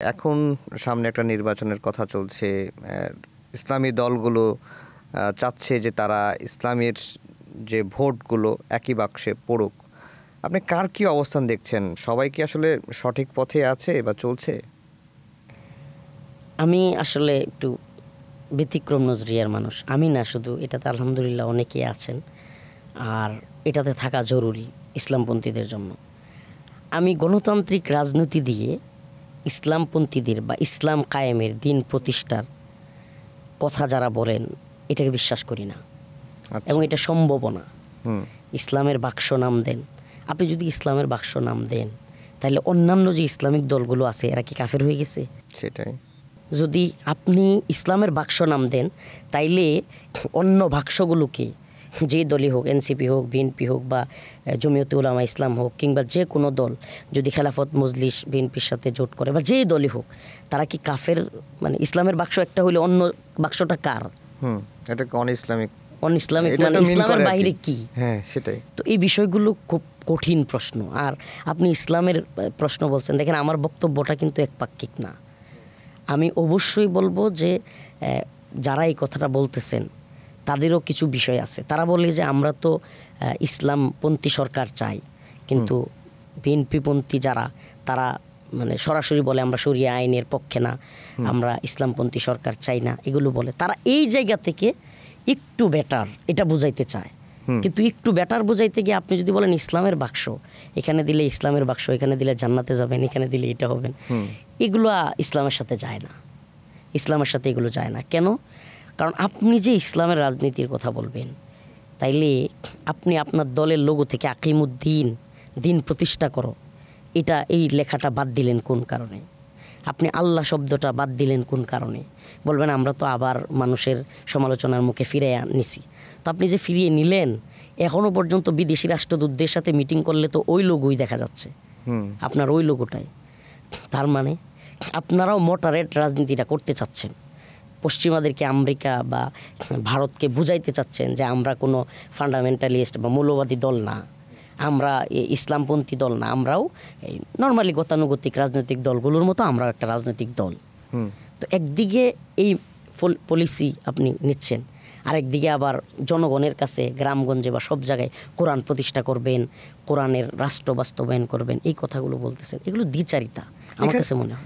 এখন সামনে একটা নির্বাচনের কথা চলছে। ইসলামী দলগুলো চাচ্ছে যে তারা ইসলামের যে ভোটগুলো একই বাক্সে পড়ুক। আপনি কার কি অবস্থান দেখছেন? সবাই কি আসলে সঠিক পথে আছে বা চলছে? আমি আসলে একটু ব্যতিক্রম নজরিয়ার মানুষ। আমি না শুধু, এটাতে আলহামদুলিল্লাহ অনেকেই আছেন, আর এটাতে থাকা জরুরি ইসলামপন্থীদের জন্য। আমি গণতান্ত্রিক রাজনীতি দিয়ে ইসলামপন্থীদের বা ইসলাম কায়েমের, দিন প্রতিষ্ঠার কথা যারা বলেন এটাকে বিশ্বাস করি না, এবং এটা সম্ভব না। ইসলামের বাক্স নাম দেন, আপনি যদি ইসলামের বাক্স নাম দেন তাহলে অন্যান্য যে ইসলামিক দলগুলো আছে এরা কি কাফের হয়ে গেছে? সেটাই। যদি আপনি ইসলামের বাক্স নাম দেন তাইলে অন্য বাক্সগুলোকে, যে দলই হোক, এনসিপি হোক, বিএনপি হোক, বা জমিয়তে উলামা ইসলাম হোক, কিংবা যে কোনো দল যদি খেলাফত মজলিস বিএনপির সাথে জোট করে বা যেই দলই হোক, তারা কি কাফের? মানে ইসলামের বাক্স একটা হইলে অন্য বাক্সটা কার? এটা অন ইসলামিক, মানে ইসলামের বাইরে কি? হ্যাঁ, সেটাই তো এই বিষয়গুলো খুব কঠিন প্রশ্ন। আর আপনি ইসলামের প্রশ্ন বলছেন, দেখেন আমার বক্তব্যটা কিন্তু একপাক্ষিক না। আমি অবশ্যই বলবো যে যারা এই কথাটা বলতেছেন তাদেরও কিছু বিষয় আছে। তারা বলে যে আমরা তো ইসলামপন্থী সরকার চাই, কিন্তু বিএনপিপন্থী যারা, তারা মানে সরাসরি বলে আমরা শরিয়া আইনের পক্ষে না, আমরা ইসলামপন্থী সরকার চাই না, এগুলো বলে। তারা এই জায়গা থেকে একটু বেটার এটা বুঝাইতে চায়, কিন্তু একটু বেটার বুঝাইতে গিয়ে আপনি যদি বলেন ইসলামের বাক্স, এখানে দিলে ইসলামের বাক্স, এখানে দিলে জান্নাতে যাবেন, এখানে দিলে এটা হবেন, এগুলো ইসলামের সাথে যায় না। ইসলামের সাথে এগুলো যায় না। কেন? কারণ আপনি যে ইসলামের রাজনীতির কথা বলবেন, তাইলে আপনি আপনার দলের লোগো থেকে আকিমুদ্দিন, দিন প্রতিষ্ঠা করো, এটা এই লেখাটা বাদ দিলেন কোন কারণে? আপনি আল্লাহ শব্দটা বাদ দিলেন কোন কারণে? বলবেন আমরা তো আবার মানুষের সমালোচনার মুখে ফিরে নিছি। তো আপনি যে ফিরিয়ে নিলেন, এখনও পর্যন্ত বিদেশি রাষ্ট্রদূতদের সাথে মিটিং করলে তো ওই লোগোই দেখা যাচ্ছে, আপনার ওই লোগোটাই। তার মানে আপনারাও মডারেট রাজনীতিটা করতে চাচ্ছেন, পশ্চিমাদেরকে, আমেরিকা বা ভারতকে বুঝাইতে চাচ্ছেন যে আমরা কোনো ফান্ডামেন্টালিস্ট বা মৌলবাদী দল না, আমরা ইসলামপন্থী দল না, আমরাও এই নর্মালি গতানুগতিক রাজনৈতিক দলগুলোর মতো আমরাও একটা রাজনৈতিক দল। তো একদিকে এই পলিসি আপনি নিচ্ছেন, আরেকদিকে আবার জনগণের কাছে গ্রামগঞ্জে বা সব জায়গায় কোরআন প্রতিষ্ঠা করবেন, কোরআনের রাষ্ট্র বাস্তবায়ন করবেন, এই কথাগুলো বলতেছেন। এগুলো দ্বিচারিতা আমার কাছে মনে হয়।